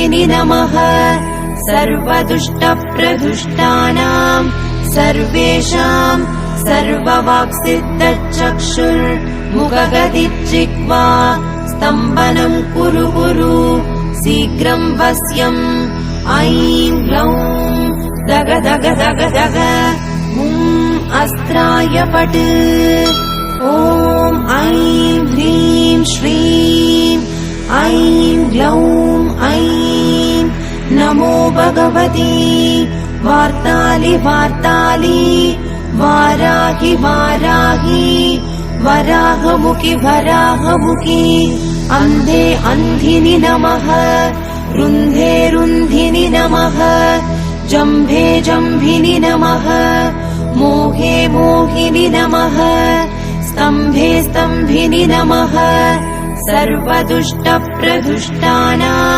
सर्वदुष्टदुःखिनि नमः सर्वदुष्टप्रदुष्टानाम् सर्वेषाम् सर्ववाक्सिद्धचक्षुर्मुखगदिज्जिह्वा स्तम्भनम् कुरु कुरु शीघ्रम् वश्यम् ऐं ग्लौं दग दग दग दग अस्त्राय पट् ॐ ऐं ह्रीं श्रीं ऐं ग्लौं ऐं नमो भगवती वार्तालि वार्तालि वाराहि वाराहि वराहमुखि वराहमुखि अन्धे अन्धिनि नमः रुन्धे रुन्धिनि नमः जम्भे जम्भिनि नमः मोहे मोहिनि नमः स्तम्भे स्तम्भिनि नमः सर्वदुष्टप्रदुष्टानाम्